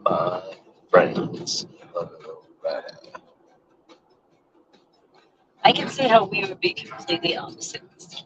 my friends. I can see how we would be completely opposites.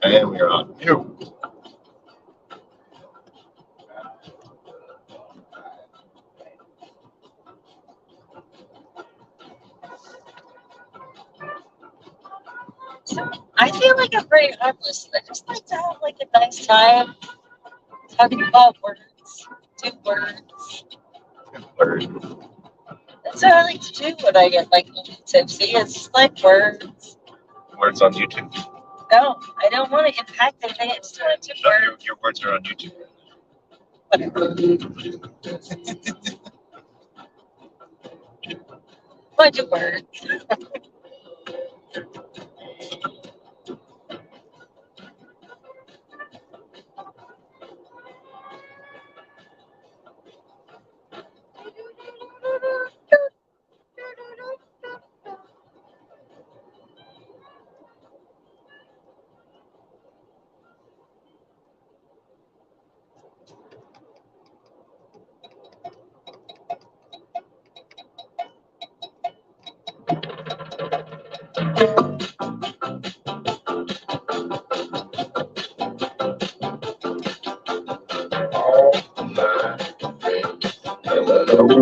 And we're on new. I feel like I'm very harmless. I just like to have like a nice time talking about words, do words. Word. That's what I like to do when I get like a little tipsy. It's just like words. Words on YouTube. No, I don't want to impact anything. I just want to do No, words. your words are on YouTube. Whatever. I do words.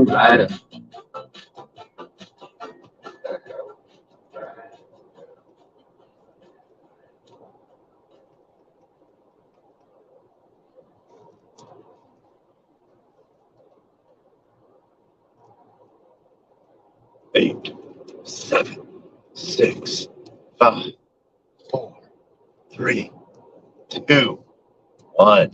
Right. 8, 7, 6, 5, 4, 3, 2, 1.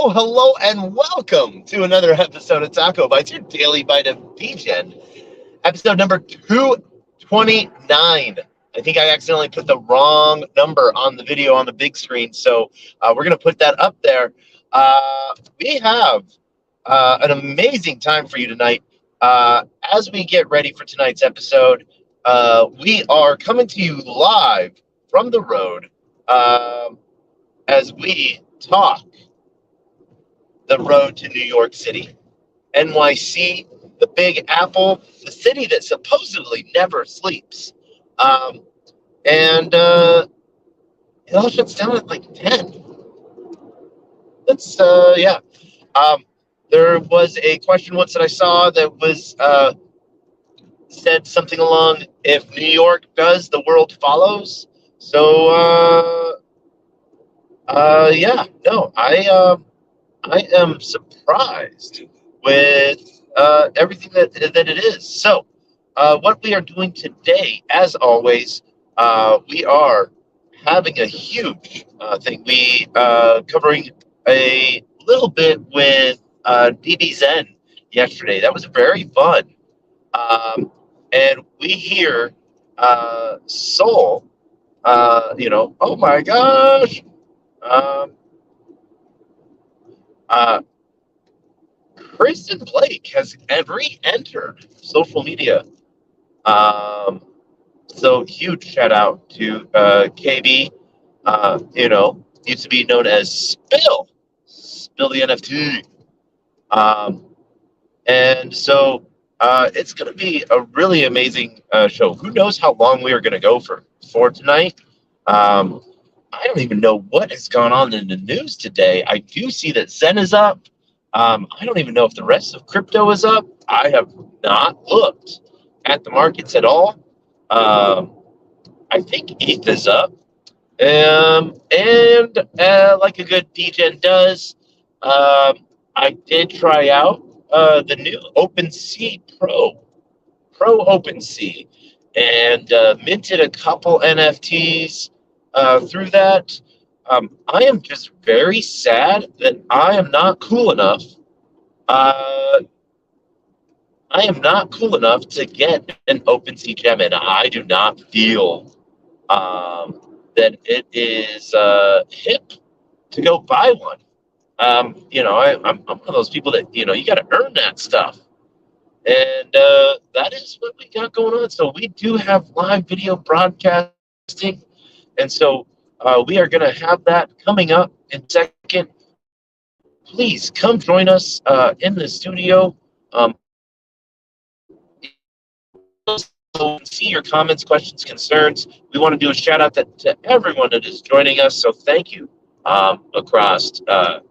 Hello, and welcome to another episode of TacoBytes, your daily bite of Degen. Episode number 229. I think I accidentally put the wrong number on the video on the big screen, so we're going to put that up there. We have an amazing time for you tonight. As we get ready for tonight's episode, we are coming to you live from the road as we talk the road to New York City, NYC, the Big Apple, the city that supposedly never sleeps. And it all shuts down at like 10. That's, yeah. There was a question once that I saw that was said something along, if New York does, the world follows. So, yeah, no, I am surprised with everything that it is. So, what we are doing today, as always, we are having a huge thing. We covering a little bit with DBZen yesterday. That was very fun. And we hear Soul, oh my gosh. Um, uh, Kristen Blake has re-entered social media. So huge shout out to KB. Used to be known as Spill the NFT. And so it's going to be a really amazing show. Who knows how long we are going to go for tonight? I don't even know what has gone on in the news today. I do see that Zen is up. I don't even know if the rest of crypto is up. I have not looked at the markets at all. I think ETH is up. And like a good Degen does, I did try out the new OpenSea Pro OpenSea, and minted a couple NFTs through that. I am just very sad that I am not cool enough. I am not cool enough to get an OpenSea gem, and I do not feel that it is hip to go buy one. I'm one of those people that, you got to earn that stuff. And that is what we got going on. So we do have live video broadcasting. And so we are going to have that coming up in a second. Please come join us in the studio. So see your comments, questions, concerns. We want to do a shout out to everyone that is joining us. So thank you across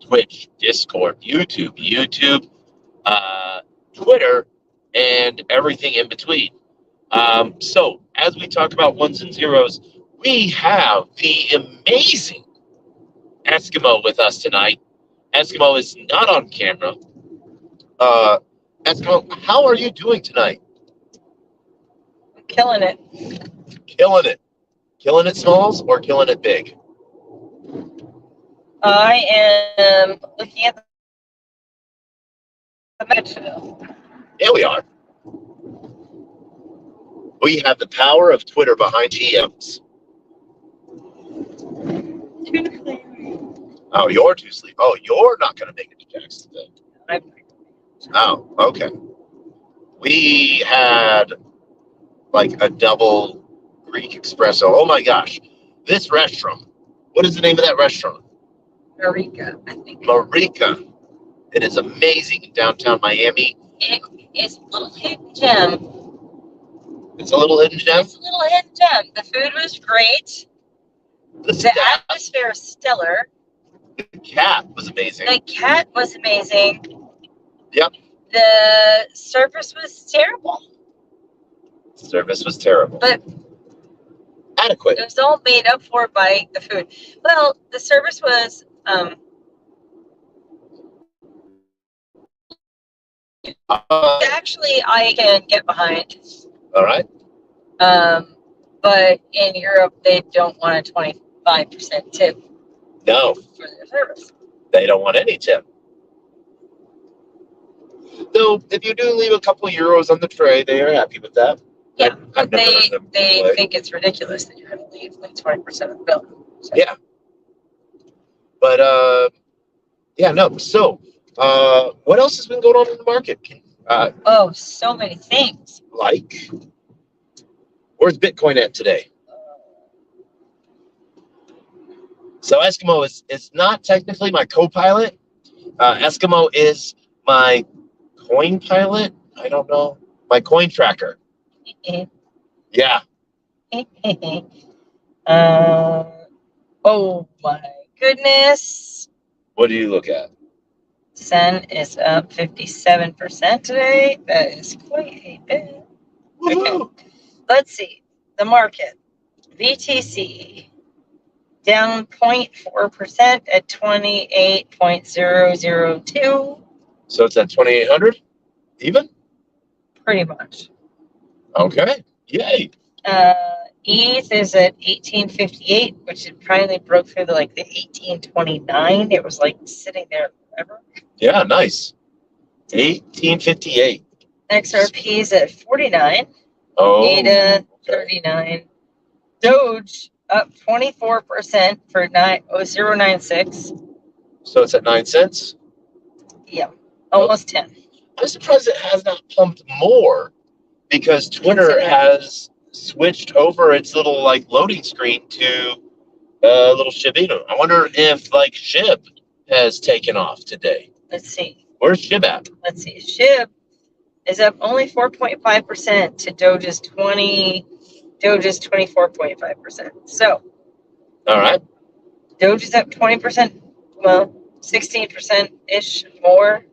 Twitch, Discord, YouTube, Twitter, and everything in between. So as we talk about ones and zeros, we have the amazing Eskimo with us tonight. Eskimo is not on camera. Eskimo, how are you doing tonight? Killing it. Killing it. Killing it, Smalls, or killing it big? I am looking at the match. Yeah, we are. We have the power of Twitter behind GMs. Oh, you're too sleepy. Oh, you're not going to make it to Jackson today. Oh, okay. We had like a double Greek espresso. Oh my gosh. This restaurant. What is the name of that restaurant? Marika, I think. Marika. It is amazing in downtown Miami. It is a little hidden gem. It's a little hidden gem? It's a little hidden gem. The food was great. The atmosphere is stellar. The cat was amazing. The cat was amazing. Yep. The service was terrible. Service was terrible. But adequate. It was all made up for by the food. Well, the service was actually I can get behind. All right. But in Europe they don't want a 25% tip. No. For their service. They don't want any tip. Though, if you do leave a couple of euros on the tray, they are happy with that. Yeah, but they think it's ridiculous that you're going to leave like 20% of the bill. So. Yeah. But, yeah, no. So, what else has been going on in the market? So many things. Like? Where's Bitcoin at today? So Eskimo is not technically my co-pilot. Eskimo is my coin pilot. I don't know. My coin tracker. Yeah. Oh my goodness. What do you look at? Sen is up 57% today. That is quite a bit. Okay. Let's see. The market. VTC down 0.4% at 28.002. So it's at 2,800 even? Pretty much. Okay. Yay. ETH is at 1858, which it finally broke through the 1829. It was like sitting there forever. Yeah, nice. 1858. XRP's at 49. Oh, ADA okay. 39. Doge up 24% for 0.96. So it's at 9 cents. Yeah, almost 10. I'm surprised it has not pumped more because Twitter has switched over its little like loading screen to a little Shiba Inu. I wonder if like SHIB has taken off today. Let's see. Where's SHIB at? Let's see. SHIB is up only 4.5% to Doge's 24.5%. So, all right. Doge is up 20%, well, 16%-ish more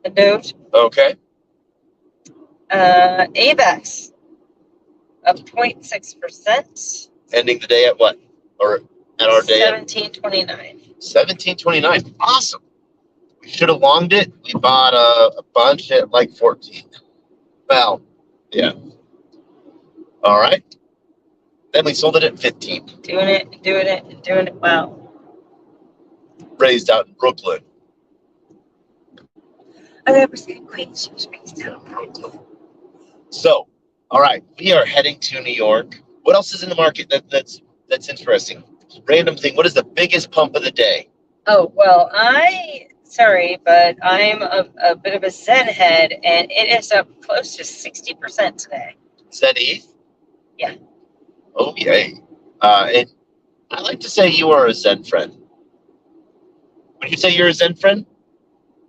than Doge. Okay. AVAX up 0.6%. Ending the day at what? Or at our day? 17.29. 17.29. Awesome. We should have longed it. We bought a bunch at like 14. Well, yeah. All right. Then we sold it at 15. Doing it. Wow. Raised out in Brooklyn. I never seen Queens. She was raised out in Brooklyn. So, all right, we are heading to New York. What else is in the market that's interesting? Random thing. What is the biggest pump of the day? Oh, well, sorry, but I'm a bit of a Zen head, and it is up close to 60% today. Zen ETH? Yeah. Oh, yay. And I like to say you are a Zen friend. Would you say you're a Zen friend?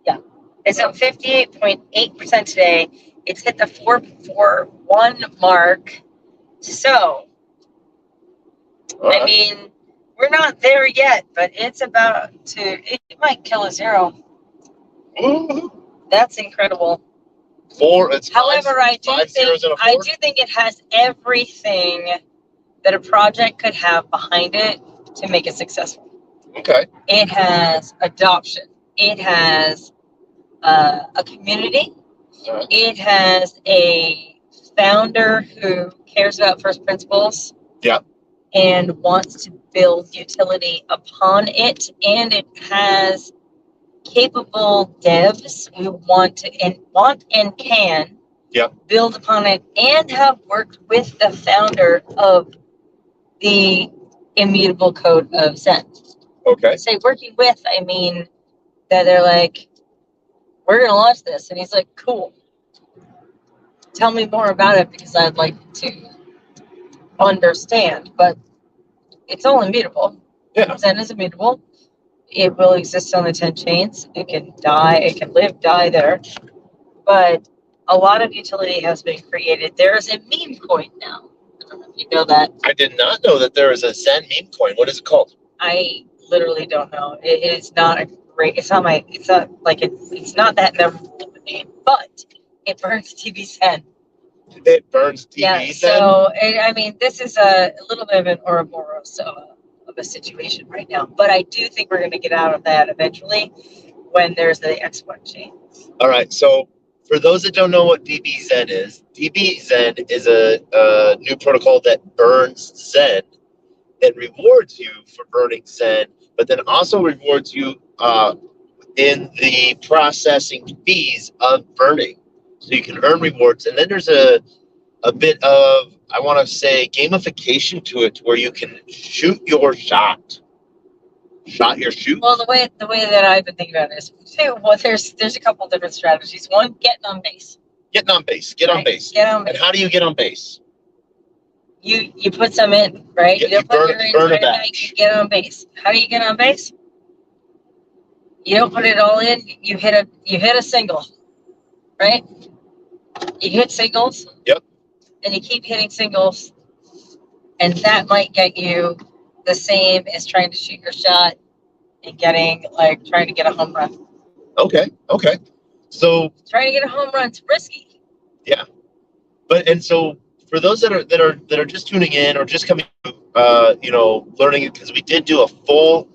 Yeah. It's up 58.8% today. It's hit the 441 mark. So, I mean, we're not there yet, but it's about to, it might kill a zero. Ooh. That's incredible. However, I do think it has everything that a project could have behind it to make it successful. Okay. It has adoption. It has a community. Right. It has a founder who cares about first principles. Yeah. And wants to build utility upon it, and it has capable devs who want and can build upon it, and have worked with the founder of the immutable code of Zen. Okay. Say working with, I mean that they're like, we're gonna launch this, and he's like, cool. Tell me more about it because I'd like to understand, but it's all immutable. Yeah. Zen is immutable. It will exist on the 10 chains. It can die. It can live, die there. But a lot of utility has been created. There is a meme coin now. I don't know if you know that. I did not know that there is a Zen meme coin. What is it called? I literally don't know. It is not a great. It's not that memorable of a name, but it burns TV Zen. It burns TV Zen. Yeah. So this is a little bit of an Ouroboros of a situation right now, but I do think we're going to get out of that eventually when there's the X1 chain. All right. So for those that don't know what DBZen is a new protocol that burns Zen and rewards you for burning Zen, but then also rewards you in the processing fees of burning. So you can earn rewards. And then there's a bit of, I want to say, gamification to it where you can shoot your shot. Shot your shoot? Well, the way that I've been thinking about it is, there's a couple different strategies. One, getting on base. Getting on base. Get on base. And how do you get on base? You put some in, right? You burn a batch. You get on base. How do you get on base? You don't put it all in. You hit a single, right? You hit singles. Yep. And you keep hitting singles, and that might get you the same as trying to shoot your shot and trying to get a home run. Okay. So trying to get a home run's risky. Yeah. And so for those that are just tuning in or just coming learning it, because we did do a full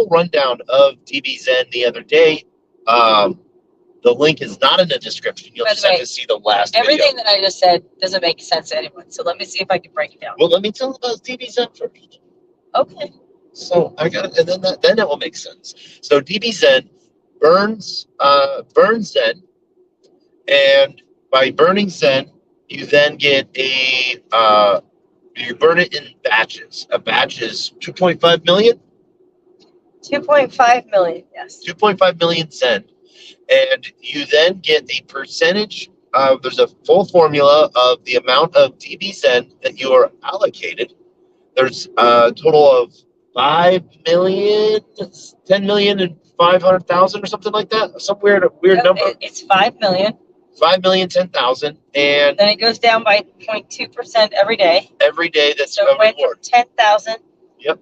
rundown of DBZen the other day. The link is not in the description. You'll just have to see the last everything video. That I just said doesn't make sense to anyone. So let me see if I can break it down. Well, let me tell you about DBZen first. Okay. So I got it, and then that will make sense. So DBZen burns Zen, and by burning Zen, you then get you burn it in batches. A batch is 2.5 million. 2.5 million, yes. 2.5 million Zen, and you then get a percentage. There's a full formula of the amount of DB Zen that you are allocated. There's a total of 5 million, 10 million, and 500,000 or something like that. Some weird number. It's 5 million. 5,010,000, and then it goes down by 0.2% every day. Every day that's so it went from 10,000. Yep.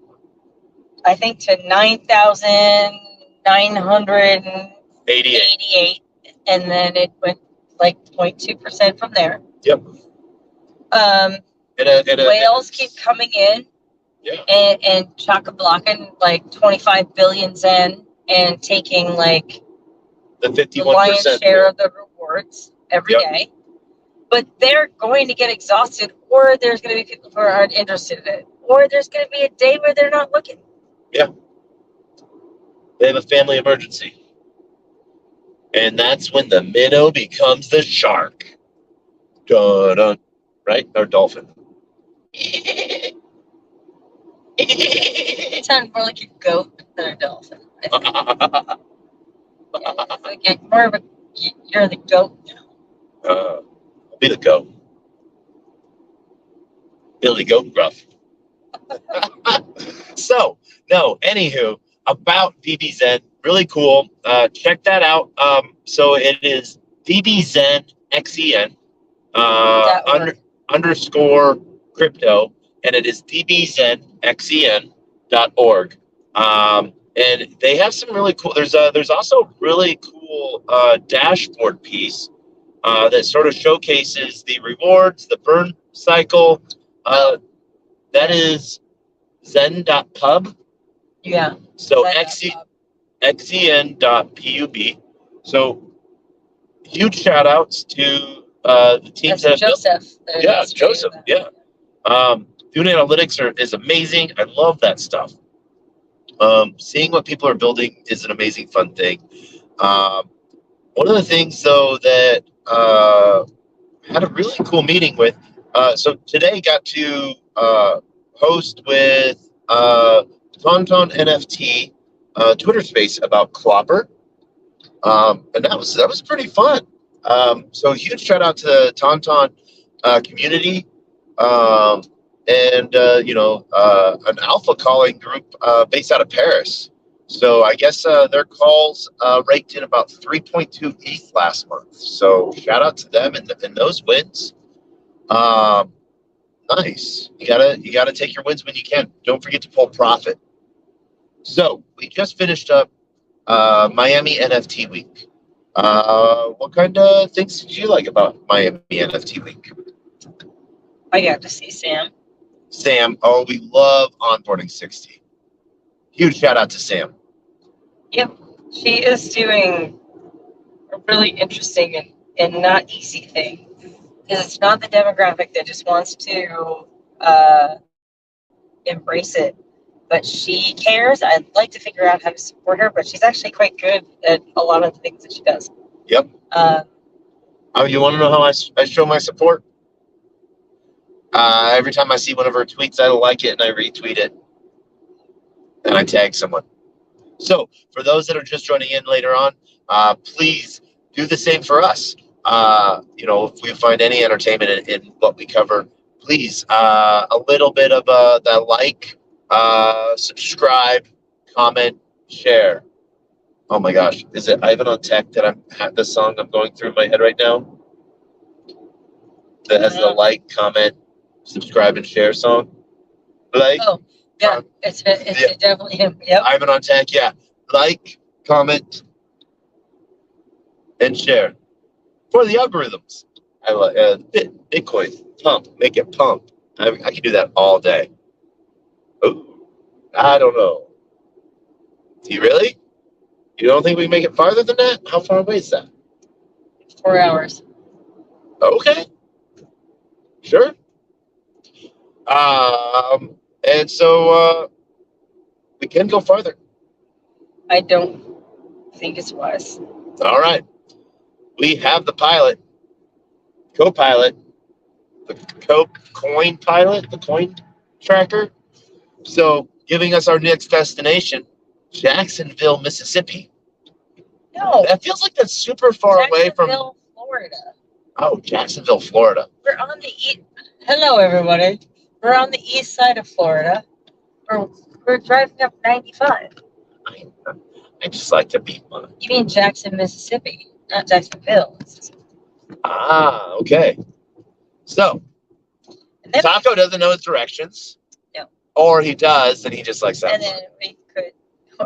I think to 9,988, and then it went like 0.2% from there. Yep. Whales keep coming in. Yeah. And chock-a-blocking like 25 billion Zen and taking like the 51% lion's share of the rewards every day. But they're going to get exhausted, or there's going to be people who aren't interested in it, or there's going to be a day where they're not looking. Yeah. They have a family emergency. And that's when the minnow becomes the shark. Dun-dun. Right? Or dolphin. It sounds more like a goat than a dolphin. More of a, you're the goat now. I'll be the goat. Billy Goat Gruff. So, no, anywho, about DBZen, really cool. Check that out. So it is DBZenXen underscore crypto, and it is dbzenxen.org. And they have some really cool. There's also a really cool dashboard piece that sort of showcases the rewards, the burn cycle. That is zen.pub. Yeah. So xen.pub. So huge shout outs to the teams that Joseph. Joseph. Yeah. Dune Analytics is amazing. I love that stuff. Seeing what people are building is an amazing, fun thing. One of the things, though, that had a really cool meeting with. So today got to host with Tauntaun NFT Twitter space about Clopper, and that was pretty fun. So huge shout out to the Tauntaun community, and an alpha calling group based out of Paris. So I guess their calls raked in about 3.2 ETH last month. So shout out to them and those wins. Nice. You gotta take your wins when you can. Don't forget to pull profit. So we just finished up Miami NFT Week. What kind of things did you like about Miami NFT Week? I got to see Sam. Sam, oh, we love onboarding 60. Huge shout out to Sam. Yep, she is doing a really interesting and not easy thing, because it's not the demographic that just wants to embrace it, but she cares. I'd like to figure out how to support her, but she's actually quite good at a lot of the things that she does. Yep. You want to know how I show my support? Every time I see one of her tweets, I like it and I retweet it, and I tag someone. So for those that are just joining in later on, please do the same for us. If we find any entertainment in what we cover, please a little bit of the like, subscribe, comment, share. Oh my gosh, is it Ivan on Tech that the song I'm going through in my head right now? That has the like, comment, subscribe, and share song. Like. Oh, yeah, it's definitely him. Yep. Ivan on Tech, yeah. Like, comment, and share for the algorithms. I like Bitcoin pump, make it pump. I can do that all day. Oh, I don't know. Do you really? You don't think we can make it farther than that? How far away is that? 4 hours. Okay. Sure. And so we can go farther. I don't I think it was. All right. We have the pilot, co-pilot, the coin pilot, the coin tracker. So giving us our next destination, Jacksonville, Mississippi. No. That feels like that's super far away from... Jacksonville, Florida. Oh, Jacksonville, Florida. We're on the east. Hello, everybody. We're on the east side of Florida. We're driving up 95. I just like to beat one. You mean Jackson, Mississippi, not Jacksonville. Ah, okay. So, Taco doesn't know his directions. No. Or he does, and he just likes that. And then we could,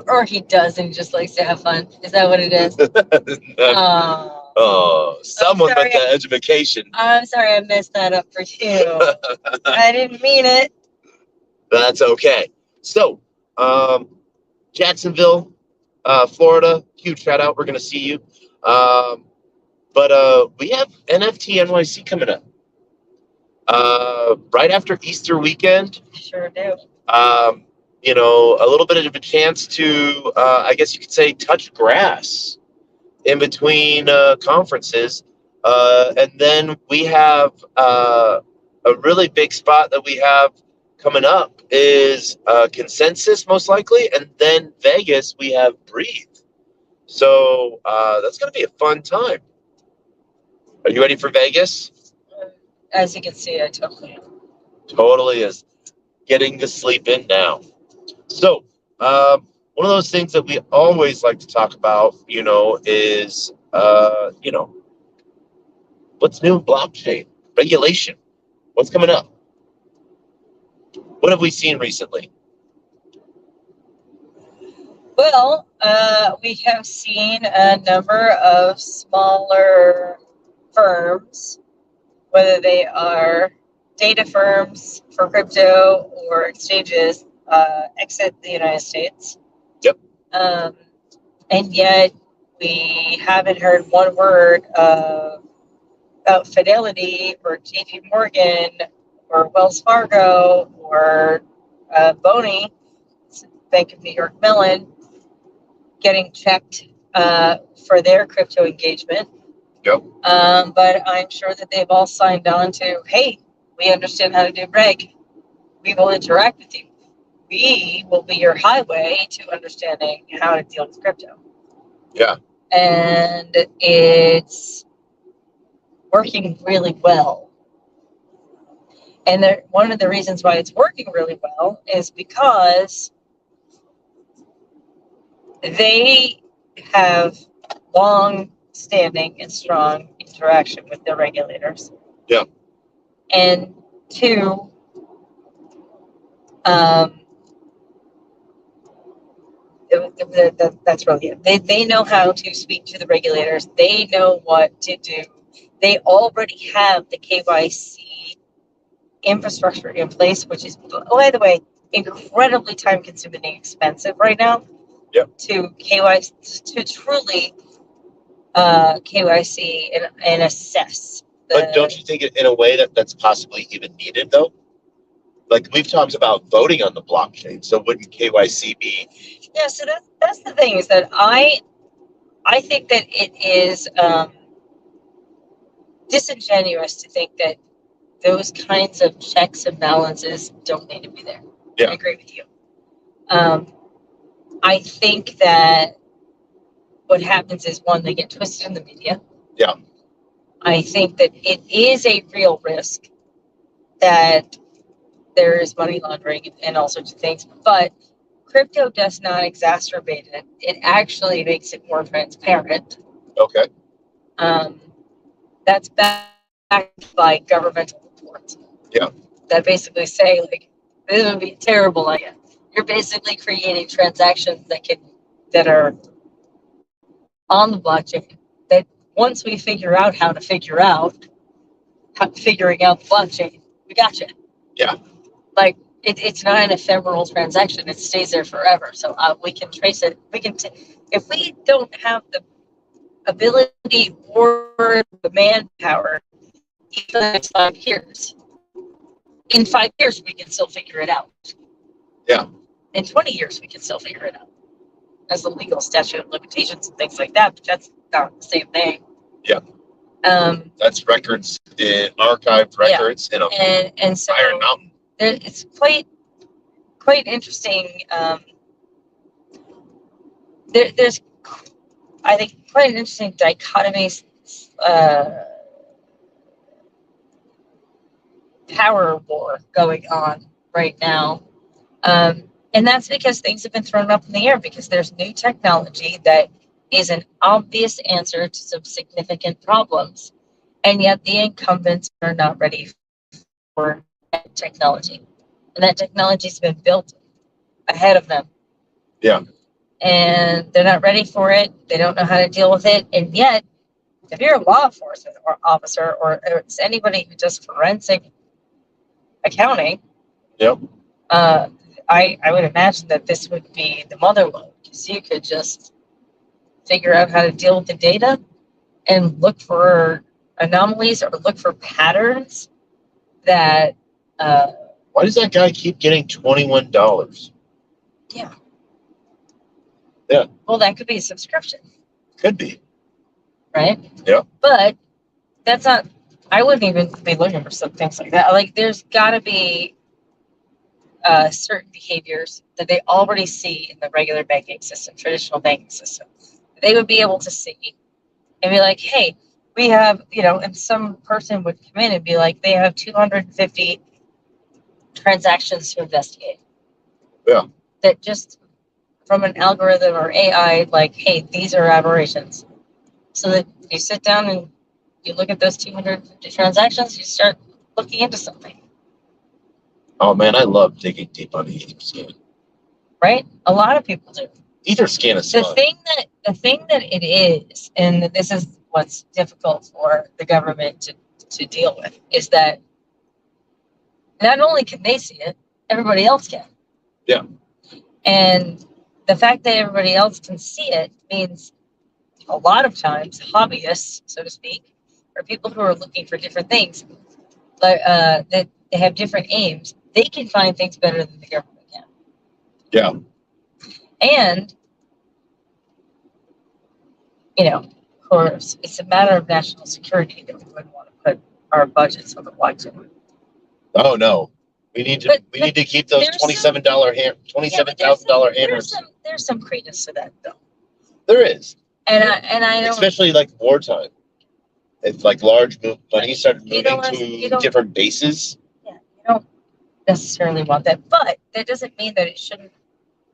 or he does, and he just likes to have fun. Is that what it is? Oh, someone went to education. I'm sorry I messed that up for you. I didn't mean it. That's okay. So, Jacksonville, Florida, huge shout out. We're going to see you. But we have NFT NYC coming up. Right after Easter weekend. Sure do. You know, a little bit of a chance to, I guess you could say, touch grass in between conferences. And then we have a really big spot that we have coming up is Consensus, most likely. And then Vegas, we have Breathe. So that's going to be a fun time. Are you ready for Vegas? As you can see, I totally am. Totally is. Getting to sleep in now. So, one of those things that we always like to talk about, you know, is, you know, what's new in blockchain? Regulation. What's coming up? What have we seen recently? Well, we have seen a number of smaller firms, whether they are data firms for crypto or exchanges, exit the United States. Yep. And yet we haven't heard one word about Fidelity or JP Morgan or Wells Fargo or Boney, Bank of New York Mellon, getting checked for their crypto engagement. Yep. But I'm sure that they've all signed on to, hey, we understand how to do reg. We will interact with you. We will be your highway to understanding how to deal with crypto. Yeah. And it's working really well. And one of the reasons why it's working really well is because they have long-standing and strong interaction with their regulators. Yeah. And two, that's really it. They know how to speak to the regulators. They know what to do. They already have the KYC infrastructure in place, which is, by the way, incredibly time-consuming and expensive right now. Yep. To KYC, to truly KYC and assess. But don't you think in a way that's possibly even needed, though? Like, we've talked about voting on the blockchain, so wouldn't KYC be? Yeah, so that's the thing, is that I think that it is disingenuous to think that those kinds of checks and balances don't need to be there. Yeah. I agree with you. I think that what happens is, one, they get twisted in the media. Yeah. I think that it is a real risk that there is money laundering and all sorts of things, but crypto does not exacerbate it. It actually makes it more transparent. Okay. That's backed by governmental reports. Yeah. That basically say, like, this would be a terrible idea. You're basically creating transactions that are on the blockchain, that once we figure out how to figure out figuring out the blockchain, we got you. Yeah. Like, it's not an ephemeral transaction. It stays there forever. So we can trace it. If we don't have the ability or the manpower, even the next 5 years, in 5 years, we can still figure it out. Yeah. In 20 years, we can still figure it out. as the legal statute of limitations and things like that, but that's not the same thing. Yeah. That's records, archived records in and so Iron Mountain. It's quite interesting. There's, I think, quite an interesting dichotomy, power war going on right now. And that's because things have been thrown up in the air because there's new technology that is an obvious answer to some significant problems. And yet the incumbents are not ready for that technology. And that technology's been built ahead of them. Yeah. And they're not ready for it. They don't know how to deal with it. And yet, if you're a law enforcement or officer or it's anybody who does forensic accounting, yep. I would imagine that this would be the mother lode because you could just figure out how to deal with the data and look for anomalies or look for patterns that. Why does that guy keep getting $21? Yeah. Yeah. Well, that could be a subscription. Could be. Right? Yeah. But that's not, I wouldn't even be looking for some things like that. Like, there's got to be certain behaviors that they already see in the regular banking system, traditional banking system. They would be able to see and be like, hey, we have, and some person would come in and be like, they have 250 transactions to investigate. Yeah. That just from an algorithm or AI, like, hey, these are aberrations. So that you sit down and you look at those 250 transactions, you start looking into something. Oh man, I love digging deep on Etherscan. Right? A lot of people do. Etherscan is the fun. thing that it is, and this is what's difficult for the government to deal with, is that not only can they see it, everybody else can. Yeah. And the fact that everybody else can see it means a lot of times hobbyists, so to speak, or people who are looking for different things, that they have different aims, they can find things better than the government can. Yeah. And, of course, it's a matter of national security that we wouldn't want to put our budgets on the blockchain. Oh no, we need to keep those $27,000 hammers. There's some credence to that, though. There is, and I don't, especially like wartime. If like large money started moving to different bases. Yeah, you don't necessarily want that, but that doesn't mean that it shouldn't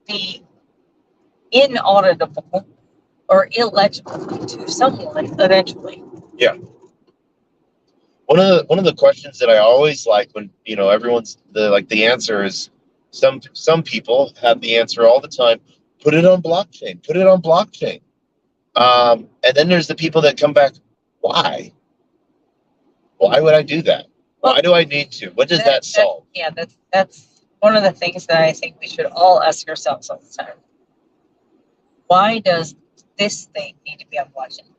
be inauditable or illegible to someone eventually. Yeah. One of the questions that I always like when everyone's the answer is some people have the answer all the time. Put it on blockchain. Put it on blockchain. And then there's the people that come back. Why? Why would I do that? Why do I need to? What does that solve? Yeah, that's one of the things that I think we should all ask ourselves all the time. Why does this thing need to be on blockchain?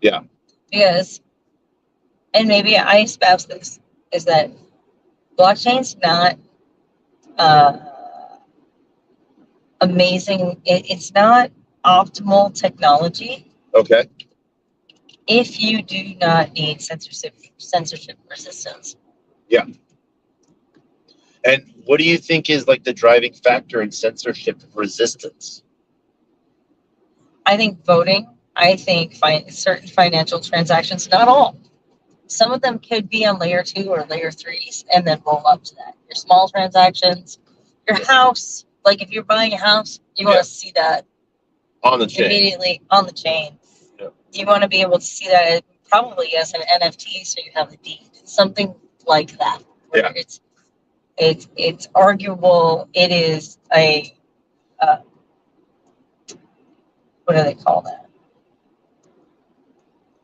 Yeah. Because, and maybe I espouse this, is that blockchain's not amazing. It's not optimal technology. Okay. If you do not need censorship resistance. Yeah. And what do you think is like the driving factor in censorship resistance? I think voting. I think certain financial transactions, not all. Some of them could be on layer 2 or layer 3s and then roll up to that. Your small transactions, your house, like if you're buying a house, you want to see that on the chain. Immediately on the chain. Yeah. You want to be able to see that probably as an NFT, so you have the deed, something like that. Yeah. It's arguable. It is a what do they call that?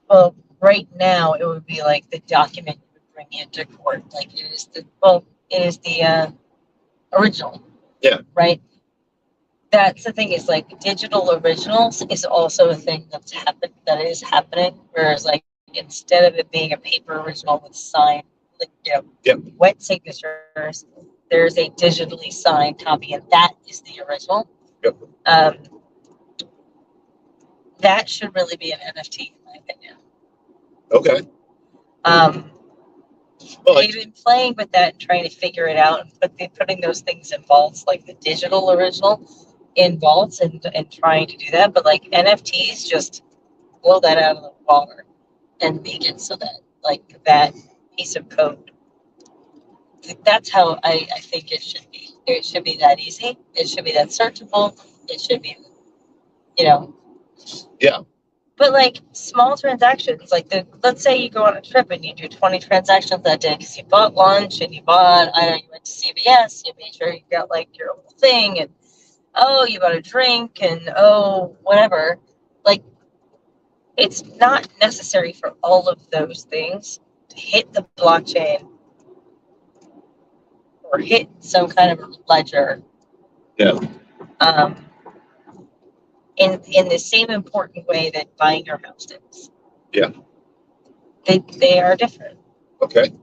Well, right now it would be like the document you would bring into court. Like it is the original. Yeah. Right. That's the thing, is like digital originals is also a thing that is happening. Whereas like instead of it being a paper original with signed, wet signatures, there's a digitally signed copy, and that is the original. Yep. that should really be an NFT, in my opinion. Okay. Well, they've been playing with that and trying to figure it out, but they're putting those things in vaults, like the digital original in vaults, and trying to do that. But like NFTs, just blow that out of the water and make it so that like that piece of code. That's how I think it should be. It should be that easy. It should be that searchable. It should be, Yeah. But like small transactions, like let's say you go on a trip and you do 20 transactions that day because you bought lunch and you bought, I don't know, you went to CVS, you made sure you got like your own thing, and you bought a drink, and whatever. Like, it's not necessary for all of those things to hit the blockchain or hit some kind of ledger. Yeah. In the same important way that buying your house is. Yeah. They are different. Okay.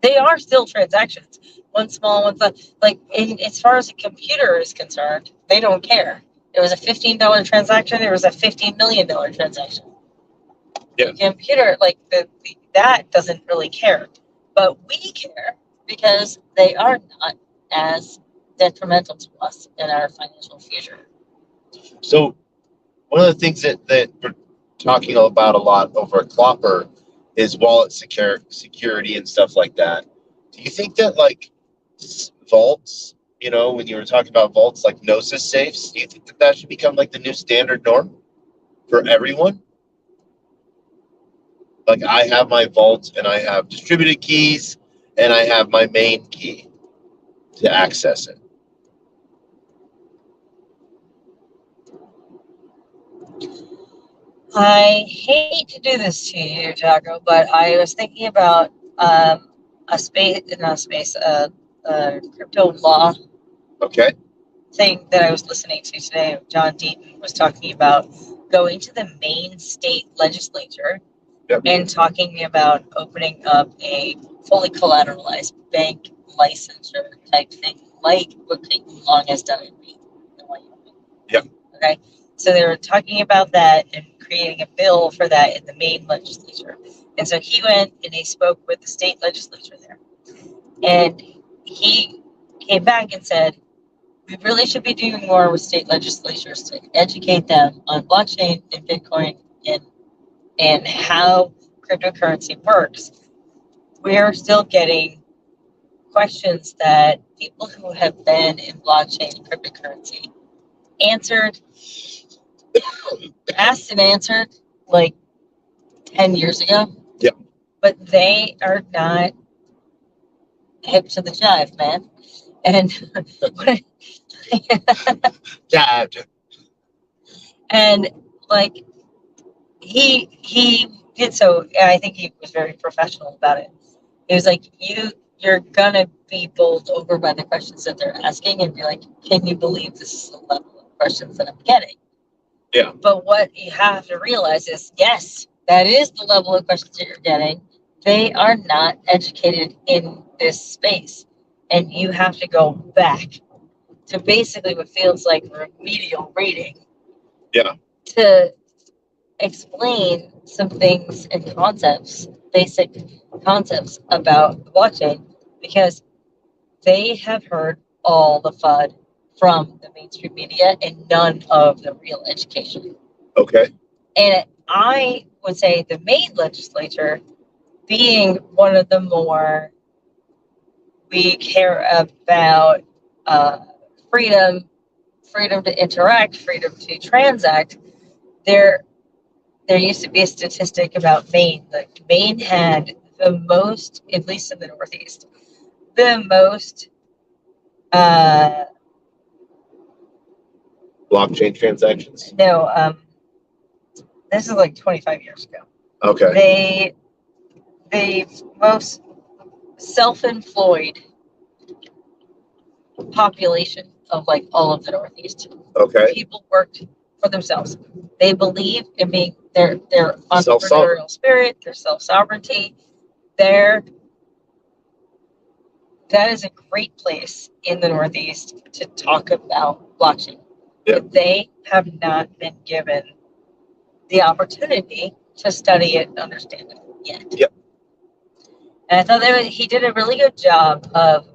They are still transactions. One small, one like as far as a computer is concerned, they don't care. It was a $15 transaction. It was a $15 million transaction. Yeah. The computer, like that doesn't really care, but we care because they are not as detrimental to us in our financial future. So one of the things that we're talking about a lot over at Clopper is wallet security and stuff like that. Do you think that like vaults, when you were talking about vaults like Gnosis safes, do you think that should become like the new standard norm for everyone? Like I have my vault and I have distributed keys and I have my main key to access it. I hate to do this to you, Taco, but I was thinking about a crypto law thing that I was listening to today. John Degen was talking about going to the Maine state legislature and talking about opening up a fully collateralized bank licensure type thing, like what Clayton Long has done in Maine. Yep. Okay. So they were talking about that and creating a bill for that in the Maine legislature. And so he went and he spoke with the state legislature there. And he came back and said, we really should be doing more with state legislatures to educate them on blockchain and Bitcoin and how cryptocurrency works. We are still getting questions that people who have been in blockchain and cryptocurrency asked and answered like 10 years ago. Yep. But they are not hip to the jive, man. And Dad. And like he did so, I think he was very professional about it. He was like, you're gonna be bowled over by the questions that they're asking and be like, can you believe this is the level of questions that I'm getting? Yeah. But what you have to realize is, yes, that is the level of questions that you're getting. They are not educated in this space. And you have to go back to basically what feels like remedial reading. Yeah. To explain some things and concepts, basic concepts about blockchain, because they have heard all the FUD from the mainstream media and none of the real education. Okay. And I would say the Maine legislature, being one of the more, we care about freedom to interact, freedom to transact. There used to be a statistic about Maine. Like Maine had the most, at least in the Northeast, the most blockchain transactions. No, this is like 25 years ago. Okay. The most self-employed population of like all of the Northeast. Okay. People worked for themselves. They believe in being their entrepreneurial spirit, their self-sovereignty. That is a great place in the Northeast to talk about blockchain. Yep. But they have not been given the opportunity to study it and understand it yet. Yep. And I thought he did a really good job of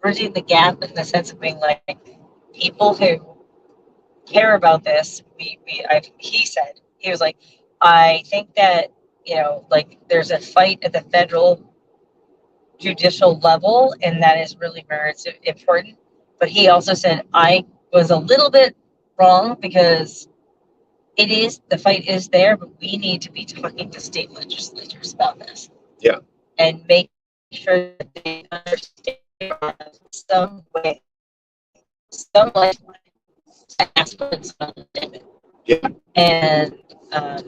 bridging the gap in the sense of being like, people who care about this. He said, he was like, I think that, like, there's a fight at the federal judicial level, and that is really very important. But he also said, I was a little bit wrong because the fight is there, but we need to be talking to state legislatures about this. Yeah. And make sure that they understand some way, some lifeline to ask for it. Yeah. And I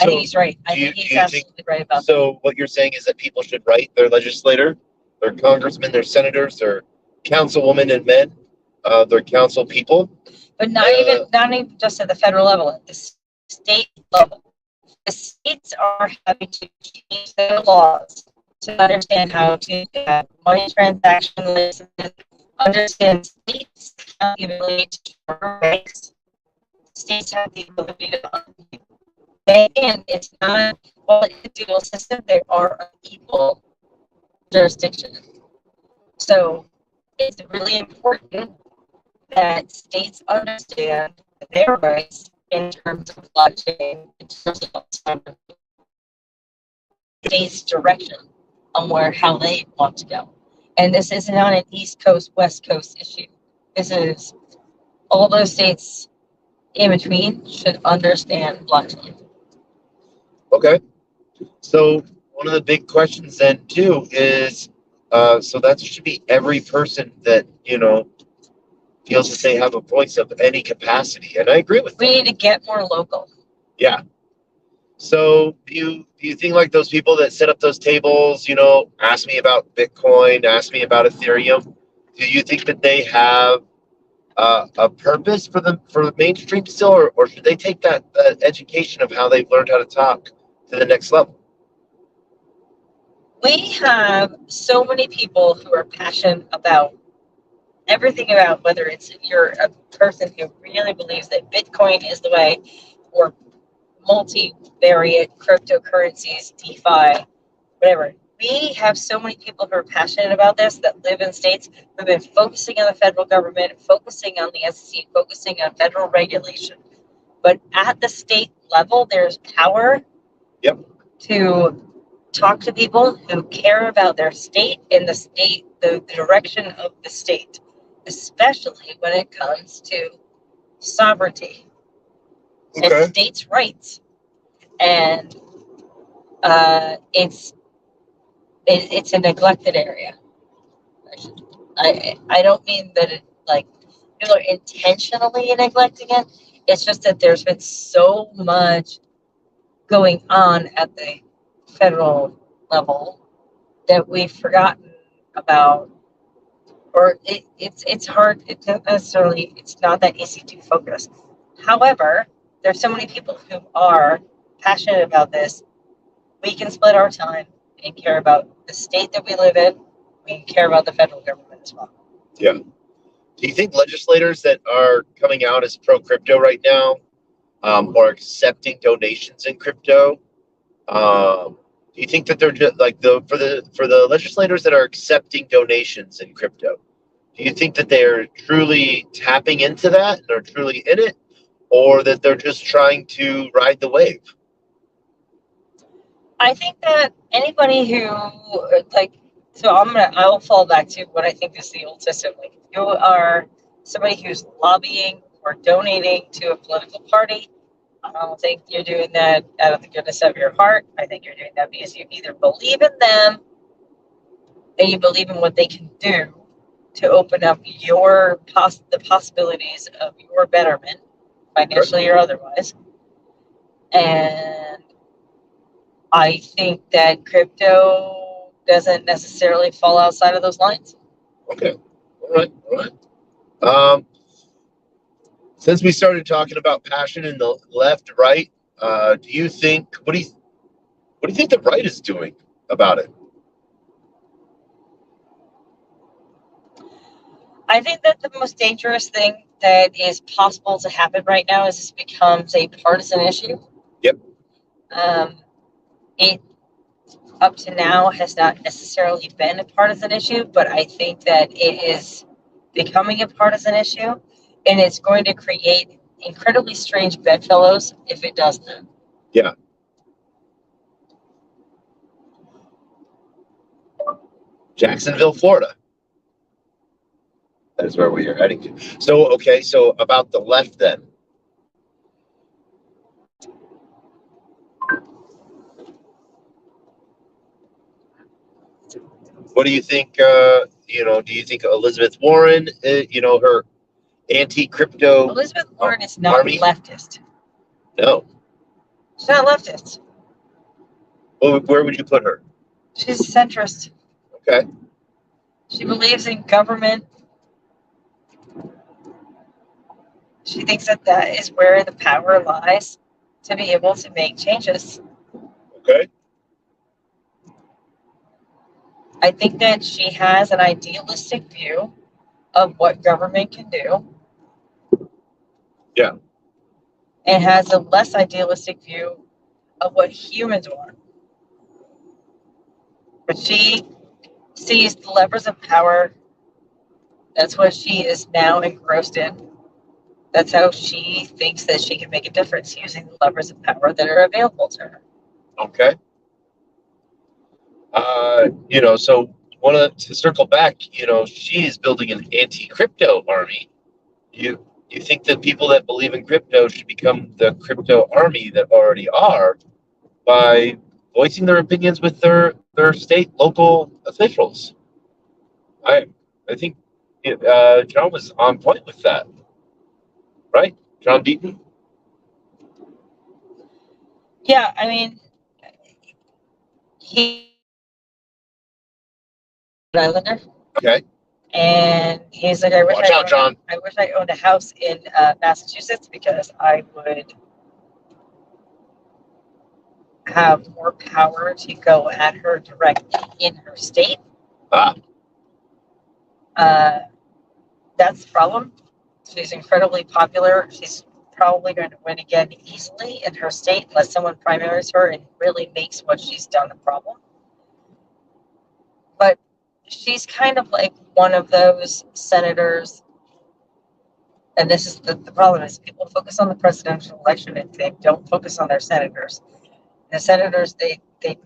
think he's right. I think he's absolutely right about that. So what you're saying is that people should write their legislator, their congressmen, their senators, their councilwomen and men, their council people. But not even just at the federal level, at the state level. The states are having to change their laws to understand how to have money transaction lists, understand states have the ability to cover rights. States have the ability to and it's not, well, it's a dual system, there are equal jurisdictions. So it's really important that states understand their rights in terms of blockchain, in terms of states' direction on how they want to go. And this is not an East Coast, West Coast issue. This is all those states in between should understand blockchain. Okay. So one of the big questions then too is, so that should be every person that, feels that they have a voice of any capacity. And I agree with that. We need to get more local. Yeah. So do you think like those people that set up those tables, ask me about Bitcoin, ask me about Ethereum, do you think that they have a purpose for the mainstream still, or should they take that education of how they've learned how to talk to the next level? We have so many people who are passionate about everything, about whether it's you're a person who really believes that Bitcoin is the way, or multivariate cryptocurrencies, DeFi, whatever. We have so many people who are passionate about this that live in states who've been focusing on the federal government, focusing on the SEC, focusing on federal regulation. But at the state level, there's power to talk to people who care about their state and the direction of the state, especially when it comes to sovereignty and states' rights. And it's a neglected area. I don't mean that it, like, people are intentionally neglecting it. It's just that there's been so much going on at the federal level that we've forgotten about, or it's hard. It's not necessarily, it's not that easy to focus. However, there's so many people who are passionate about this. We can split our time and care about the state that we live in. We care about the federal government as well. Yeah. Do you think legislators that are coming out as pro crypto right now, or accepting donations in crypto, do you think that they're just like for the legislators that are accepting donations in crypto? Do you think that they're truly tapping into that and are truly in it, or that they're just trying to ride the wave? I think that anybody who I will fall back to what I think is the old system. Like, if you are somebody who's lobbying or donating to a political party, I don't think you're doing that out of the goodness of your heart. I think you're doing that because you either believe in them and you believe in what they can do to open up the possibilities of your betterment, financially or otherwise. And I think that crypto doesn't necessarily fall outside of those lines. Okay. All right. Since we started talking about passion in the left, right, what do you think the right is doing about it? I think that the most dangerous thing that is possible to happen right now is this becomes a partisan issue. Yep. It up to now has not necessarily been a partisan issue, but I think that it is becoming a partisan issue, and it's going to create incredibly strange bedfellows if it does that. Yeah. Jacksonville, Florida. That is where we are heading to. So, okay, so about the left then. What do you think? Do you think Elizabeth Warren, her anti-crypto Elizabeth Warren is not army? Leftist. No. She's not leftist. Well, where would you put her? She's a centrist. Okay. She believes in government. She thinks that is where the power lies to be able to make changes. Okay. I think that she has an idealistic view of what government can do. Yeah. And has a less idealistic view of what humans want. But she sees the levers of power. That's what she is now engrossed in. That's how she thinks that she can make a difference using the levers of power that are available to her. Okay. So to circle back, she's building an anti-crypto army. You think that people that believe in crypto should become the crypto army that already are by voicing their opinions with their state, local officials. I think John was on point with that, right? John Deaton? Yeah, I mean, he's an islander. Okay. And he's like, Watch out, John. I wish I owned a house in Massachusetts because I would have more power to go at her directly in her state. That's the problem. She's incredibly popular. She's probably going to win again easily in her state unless someone primaries her and really makes what she's done a problem. But she's kind of like one of those senators, and this is the problem is people focus on the presidential election and they don't focus on their senators. The senators, they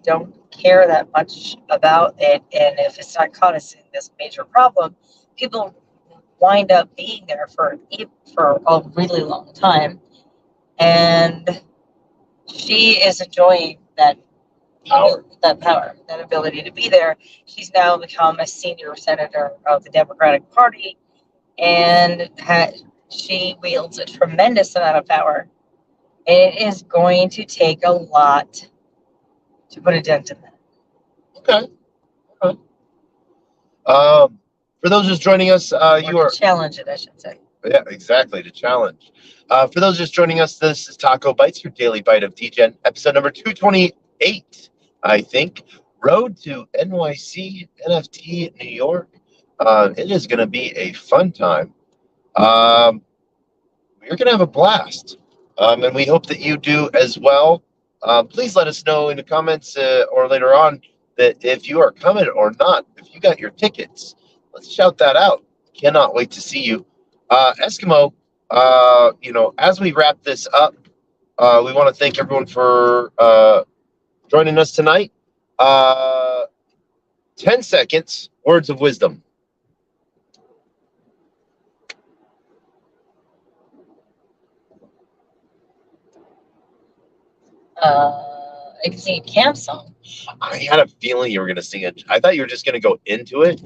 don't care that much about it, and if it's not caught as this major problem, people wind up being there for a really long time, and she is enjoying that power, that ability to be there. She's now become a senior senator of the Democratic Party, and she wields a tremendous amount of power. It is going to take a lot to put a dent in that. Okay. For those just joining us, you are challenge it, I should say. Yeah, exactly, to challenge. For those just joining us, this is TacoBytes, your daily bite of Degen, episode number 228, I think. Road to NYC NFT New York. It is going to be a fun time. We're going to have a blast, and we hope that you do as well. Please let us know in the comments or later on that if you are coming or not, if you got your tickets. Let's shout that out. Cannot wait to see you. Eskimo, as we wrap this up, we want to thank everyone for joining us tonight. 10 seconds, words of wisdom. I can sing a camp song. I had a feeling you were going to sing it. I thought you were just going to go into it.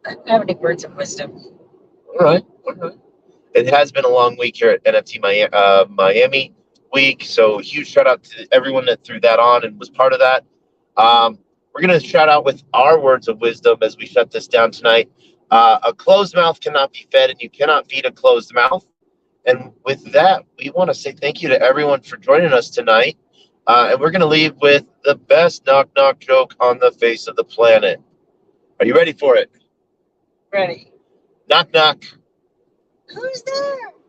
I don't have any words of wisdom. All right. It has been a long week here at NFT Miami week, so huge shout out to everyone that threw that on and was part of that. We're going to shout out with our words of wisdom as we shut this down tonight. A closed mouth cannot be fed, and you cannot feed a closed mouth. And with that, we want to say thank you to everyone for joining us tonight. And we're going to leave with the best knock-knock joke on the face of the planet. Are you ready for it? Ready. Knock, knock. Who's there?